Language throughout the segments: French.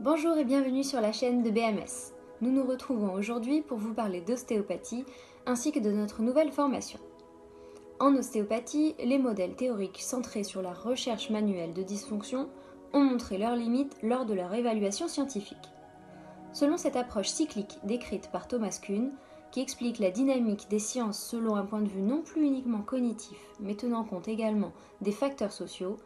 Bonjour et bienvenue sur la chaîne de BMS. Nous nous retrouvons aujourd'hui pour vous parler d'ostéopathie ainsi que de notre nouvelle formation. En ostéopathie, les modèles théoriques centrés sur la recherche manuelle de dysfonction ont montré leurs limites lors de leur évaluation scientifique. Selon cette approche cyclique décrite par Thomas Kuhn, qui explique la dynamique des sciences selon un point de vue non plus uniquement cognitif, mais tenant compte également des facteurs sociaux,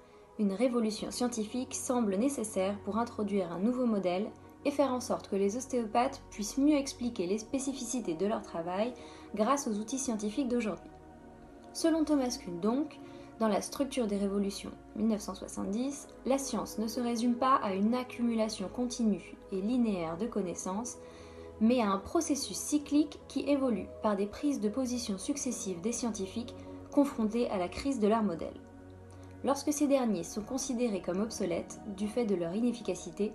une révolution scientifique semble nécessaire pour introduire un nouveau modèle et faire en sorte que les ostéopathes puissent mieux expliquer les spécificités de leur travail grâce aux outils scientifiques d'aujourd'hui. Selon Thomas Kuhn donc, dans la structure des révolutions 1970, la science ne se résume pas à une accumulation continue et linéaire de connaissances, mais à un processus cyclique qui évolue par des prises de position successives des scientifiques confrontés à la crise de leur modèle. Lorsque ces derniers sont considérés comme obsolètes du fait de leur inefficacité,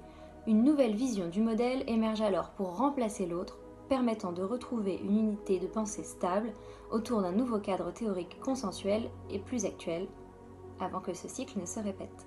une nouvelle vision du modèle émerge alors pour remplacer l'autre, permettant de retrouver une unité de pensée stable autour d'un nouveau cadre théorique consensuel et plus actuel, avant que ce cycle ne se répète.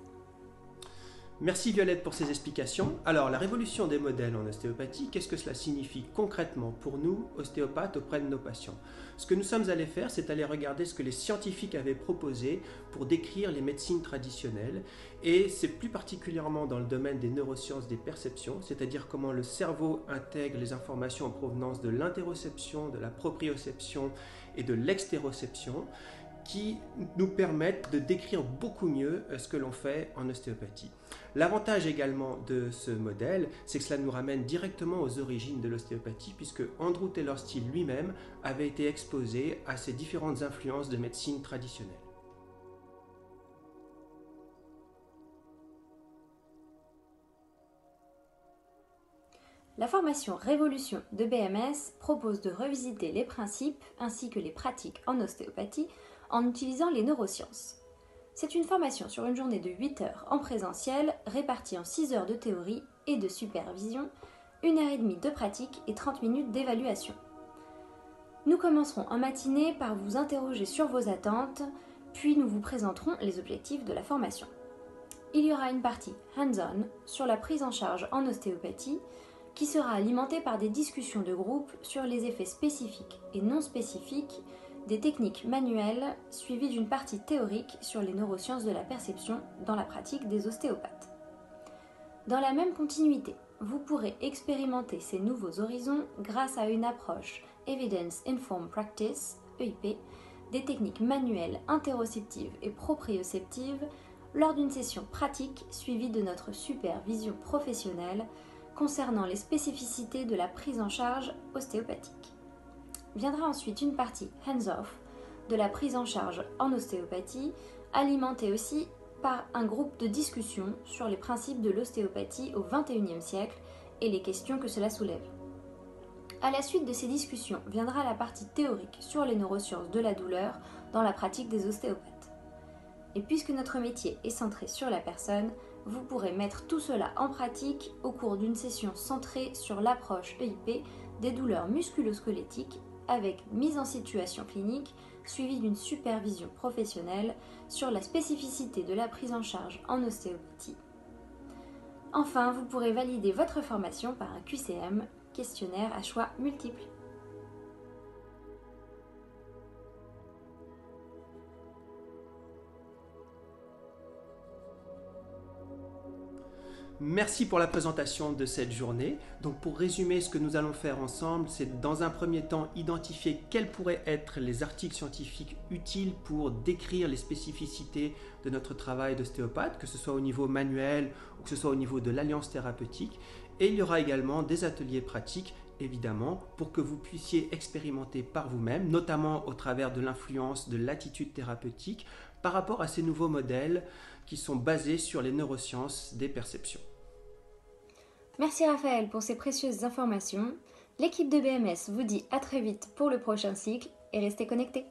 Merci Violette pour ces explications. Alors, la révolution des modèles en ostéopathie, qu'est-ce que cela signifie concrètement pour nous, ostéopathes, auprès de nos patients? Ce que nous sommes allés faire, c'est aller regarder ce que les scientifiques avaient proposé pour décrire les médecines traditionnelles. Et c'est plus particulièrement dans le domaine des neurosciences des perceptions, c'est-à-dire comment le cerveau intègre les informations en provenance de l'interoception, de la proprioception et de l'extéroception, qui nous permettent de décrire beaucoup mieux ce que l'on fait en ostéopathie. L'avantage également de ce modèle, c'est que cela nous ramène directement aux origines de l'ostéopathie, puisque Andrew Taylor Still lui-même avait été exposé à ces différentes influences de médecine traditionnelle. La formation Révolution de BMS propose de revisiter les principes ainsi que les pratiques en ostéopathie en utilisant les neurosciences. C'est une formation sur une journée de 8 heures en présentiel, répartie en 6 heures de théorie et de supervision, 1h30 de pratique et 30 minutes d'évaluation. Nous commencerons en matinée par vous interroger sur vos attentes, puis nous vous présenterons les objectifs de la formation. Il y aura une partie hands-on sur la prise en charge en ostéopathie, qui sera alimentée par des discussions de groupe sur les effets spécifiques et non spécifiques des techniques manuelles suivies d'une partie théorique sur les neurosciences de la perception dans la pratique des ostéopathes. Dans la même continuité, vous pourrez expérimenter ces nouveaux horizons grâce à une approche Evidence Informed Practice, EIP, des techniques manuelles interoceptives et proprioceptives lors d'une session pratique suivie de notre supervision professionnelle concernant les spécificités de la prise en charge ostéopathique. Viendra ensuite une partie hands-off de la prise en charge en ostéopathie, alimentée aussi par un groupe de discussion sur les principes de l'ostéopathie au XXIe siècle et les questions que cela soulève. À la suite de ces discussions viendra la partie théorique sur les neurosciences de la douleur dans la pratique des ostéopathes. Et puisque notre métier est centré sur la personne, vous pourrez mettre tout cela en pratique au cours d'une session centrée sur l'approche EIP des douleurs musculo-squelettiques avec mise en situation clinique suivie d'une supervision professionnelle sur la spécificité de la prise en charge en ostéopathie. Enfin, vous pourrez valider votre formation par un QCM, questionnaire à choix multiples. Merci pour la présentation de cette journée. Donc pour résumer ce que nous allons faire ensemble, c'est dans un premier temps identifier quels pourraient être les articles scientifiques utiles pour décrire les spécificités de notre travail d'ostéopathe, que ce soit au niveau manuel ou que ce soit au niveau de l'alliance thérapeutique. Et il y aura également des ateliers pratiques, évidemment, pour que vous puissiez expérimenter par vous-même, notamment au travers de l'influence de l'attitude thérapeutique, par rapport à ces nouveaux modèles qui sont basés sur les neurosciences des perceptions. Merci Raphaël pour ces précieuses informations. L'équipe de BMS vous dit à très vite pour le prochain cycle et restez connectés.